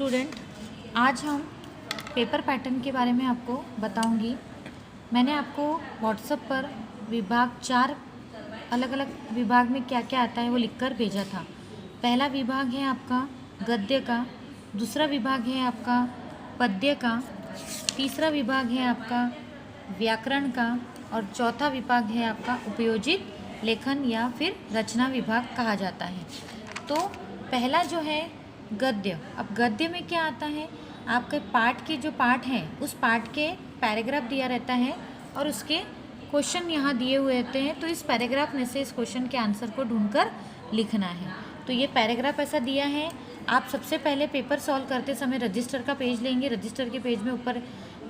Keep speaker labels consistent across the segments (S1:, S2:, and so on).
S1: Student, आज हम paper pattern के बारे में आपको बताऊंगी। मैंने आपको व्हाट्सएप पर विभाग 4 अलग अलग विभाग में क्या क्या आता है वो लिखकर भेजा था। पहला विभाग है आपका गद्य का, दूसरा विभाग है आपका पद्य का, तीसरा विभाग है आपका व्याकरण का और चौथा विभाग है आपका उपयोजित लेखन या फिर रचना विभाग कहा जाता है। तो पहला जो है गद्य। अब गद्य में क्या आता है, आपके पाठ के जो पाठ हैं उस पाठ के पैराग्राफ दिया रहता है और उसके क्वेश्चन यहाँ दिए हुए रहते हैं। तो इस पैराग्राफ में से इस क्वेश्चन के आंसर को ढूंढकर लिखना है। तो ये पैराग्राफ ऐसा दिया है। आप सबसे पहले पेपर सॉल्व करते समय रजिस्टर का पेज लेंगे। रजिस्टर के पेज में ऊपर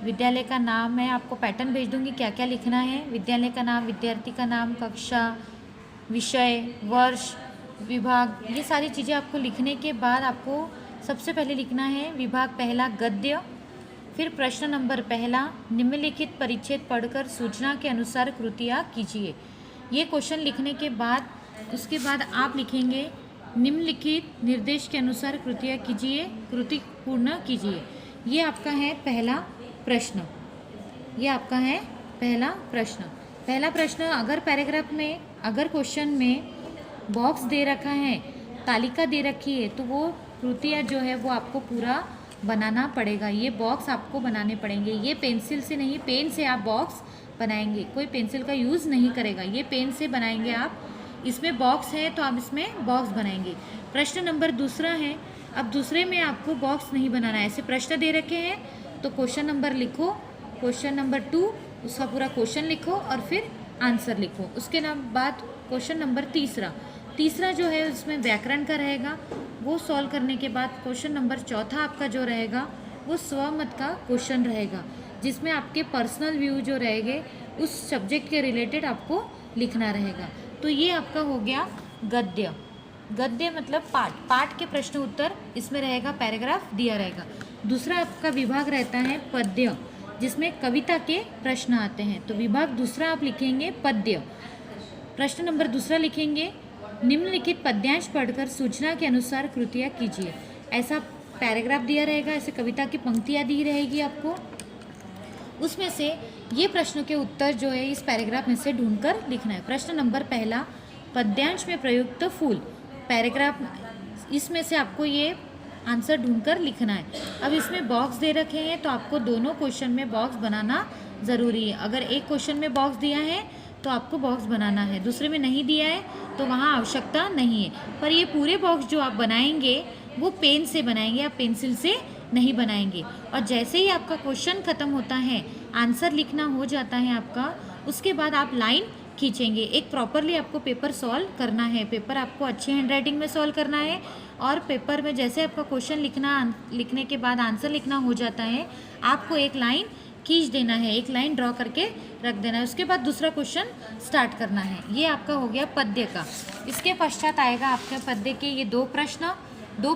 S1: विद्यालय का नाम, मैं आपको पैटर्न भेज दूंगी क्या क्या लिखना है। विद्यालय का नाम, विद्यार्थी का नाम, कक्षा, विषय, वर्ष, विभाग, ये सारी चीज़ें आपको लिखने के बाद आपको सबसे पहले लिखना है विभाग पहला गद्य। फिर प्रश्न नंबर पहला, निम्नलिखित परिच्छेद पढ़कर सूचना के अनुसार कृतियाँ कीजिए। ये क्वेश्चन लिखने के बाद उसके बाद आप लिखेंगे निम्नलिखित निर्देश के अनुसार कृतियाँ कीजिए, कृति पूर्ण कीजिए। ये आपका है पहला प्रश्न। ये आपका है पहला प्रश्न। पहला प्रश्न, अगर पैराग्राफ में, अगर क्वेश्चन में बॉक्स दे रखा है, तालिका दे रखी है, तो वो कृतियाँ जो है वो आपको पूरा बनाना पड़ेगा। ये बॉक्स आपको बनाने पड़ेंगे। ये पेंसिल से नहीं, पेन से आप बॉक्स बनाएंगे। कोई पेंसिल का यूज़ नहीं करेगा, ये पेन से बनाएंगे आप। इसमें बॉक्स है तो आप इसमें बॉक्स बनाएंगे। प्रश्न नंबर दूसरा है। अब दूसरे में आपको बॉक्स नहीं बनाना है। ऐसे प्रश्न दे रखे हैं तो क्वेश्चन नंबर लिखो, क्वेश्चन नंबर 2 उसका पूरा क्वेश्चन लिखो और फिर आंसर लिखो। उसके बाद क्वेश्चन नंबर तीसरा जो है उसमें व्याकरण का रहेगा। वो सॉल्व करने के बाद क्वेश्चन नंबर चौथा आपका जो रहेगा वो स्वमत का क्वेश्चन रहेगा, जिसमें आपके पर्सनल व्यू जो रहेंगे उस सब्जेक्ट के रिलेटेड आपको लिखना रहेगा। तो ये आपका हो गया गद्य। गद्य मतलब पाठ के प्रश्न उत्तर इसमें रहेगा, पैराग्राफ दिया रहेगा। दूसरा आपका विभाग रहता है पद्य, जिसमें कविता के प्रश्न आते हैं। तो विभाग दूसरा आप लिखेंगे पद्य। प्रश्न नंबर दूसरा लिखेंगे निम्नलिखित पद्यांश पढ़कर सूचना के अनुसार कृतियाँ कीजिए। ऐसा पैराग्राफ दिया रहेगा, ऐसे कविता की पंक्तियाँ दी रहेगी आपको। उसमें से ये प्रश्नों के उत्तर जो है इस पैराग्राफ में से ढूंढकर लिखना है। प्रश्न नंबर पहला, पद्यांश में प्रयुक्त फूल। पैराग्राफ इसमें से आपको ये आंसर ढूंढकर लिखना है। अब इसमें बॉक्स दे रखे हैं तो आपको दोनों क्वेश्चन में बॉक्स बनाना ज़रूरी है। अगर एक क्वेश्चन में बॉक्स दिया है तो आपको बॉक्स बनाना है, दूसरे में नहीं दिया है तो वहाँ आवश्यकता नहीं है। पर ये पूरे बॉक्स जो आप बनाएंगे वो पेन से बनाएंगे, आप पेंसिल से नहीं बनाएंगे। और जैसे ही आपका क्वेश्चन ख़त्म होता है, आंसर लिखना हो जाता है आपका, उसके बाद आप लाइन खींचेंगे। एक प्रॉपरली आपको पेपर सॉल्व करना है। पेपर आपको अच्छे हैंडराइटिंग में सॉल्व करना है और पेपर में जैसे आपका क्वेश्चन लिखने के बाद आंसर लिखना हो जाता है, आपको एक लाइन खींच देना है, एक लाइन ड्रॉ करके रख देना है। उसके बाद दूसरा क्वेश्चन स्टार्ट करना है। ये आपका हो गया पद्य का। इसके पश्चात आएगा आपके पद्य के ये दो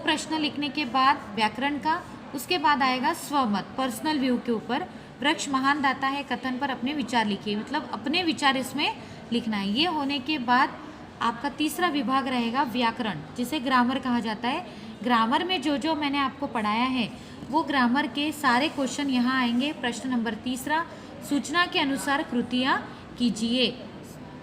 S1: प्रश्न लिखने के बाद व्याकरण का। उसके बाद आएगा स्वमत, पर्सनल व्यू के ऊपर। वृक्ष महान दाता है कथन पर अपने विचार लिखिए, मतलब अपने विचार इसमें लिखना है। ये होने के बाद आपका तीसरा विभाग रहेगा व्याकरण, जिसे ग्रामर कहा जाता है। ग्रामर में जो मैंने आपको पढ़ाया है वो ग्रामर के सारे क्वेश्चन यहाँ आएंगे। प्रश्न नंबर तीसरा, सूचना के अनुसार कृतियाँ कीजिए।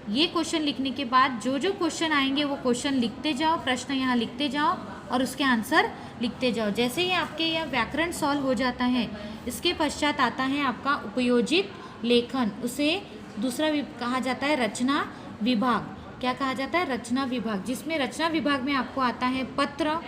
S1: ये क्वेश्चन लिखने के बाद जो क्वेश्चन आएंगे वो क्वेश्चन लिखते जाओ, प्रश्न यहाँ लिखते जाओ और उसके आंसर लिखते जाओ। जैसे ही आपके यहाँ व्याकरण सॉल्व हो जाता है, इसके पश्चात आता है आपका उपयोजित लेखन। उसे दूसरा कहा जाता है रचना विभाग। क्या कहा जाता है? रचना विभाग, जिसमें रचना विभाग में आपको आता है पत्र,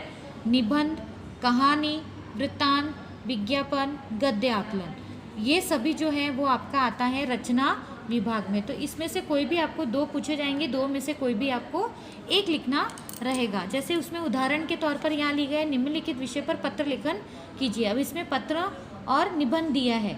S1: निबंध, कहानी, वृत्तांत, विज्ञापन, गद्य आकलन। ये सभी जो है वो आपका आता है रचना विभाग में। तो इसमें से कोई भी आपको 2 पूछे जाएंगे, 2 में से कोई भी आपको एक लिखना रहेगा। जैसे उसमें उदाहरण के तौर पर यहाँ ली गए निम्नलिखित विषय पर पत्र लेखन कीजिए। अब इसमें पत्र और निबंध दिया है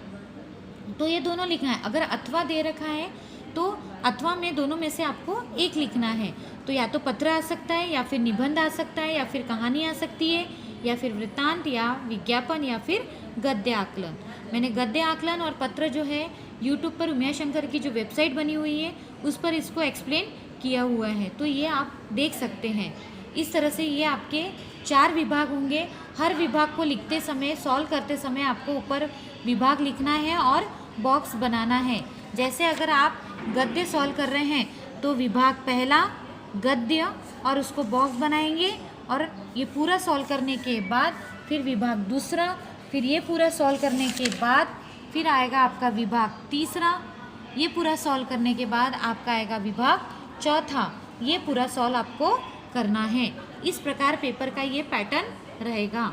S1: तो ये दोनों लिखना है। अगर अथवा दे रखा है तो अथवा में दोनों में से आपको एक लिखना है। तो या तो पत्र आ सकता है, या फिर निबंध आ सकता है, या फिर कहानी आ सकती है, या फिर वृत्तांत या विज्ञापन, या फिर गद्य आकलन। मैंने गद्य आकलन और पत्र जो है यूट्यूब पर उमाशंकर की जो वेबसाइट बनी हुई है उस पर इसको एक्सप्लेन किया हुआ है, तो ये आप देख सकते हैं। इस तरह से ये आपके 4 विभाग होंगे। हर विभाग को लिखते समय, सॉल्व करते समय आपको ऊपर विभाग लिखना है और बॉक्स बनाना है। जैसे अगर आप गद्य सॉल्व कर रहे हैं तो विभाग पहला गद्य और उसको बॉक्स बनाएंगे, और ये पूरा सॉल्व करने के बाद फिर विभाग दूसरा, फिर ये पूरा सॉल्व करने के बाद फिर आएगा आपका विभाग तीसरा, ये पूरा सॉल्व करने के बाद आपका आएगा विभाग चौथा। ये पूरा सॉल्व आपको करना है। इस प्रकार पेपर का ये पैटर्न रहेगा।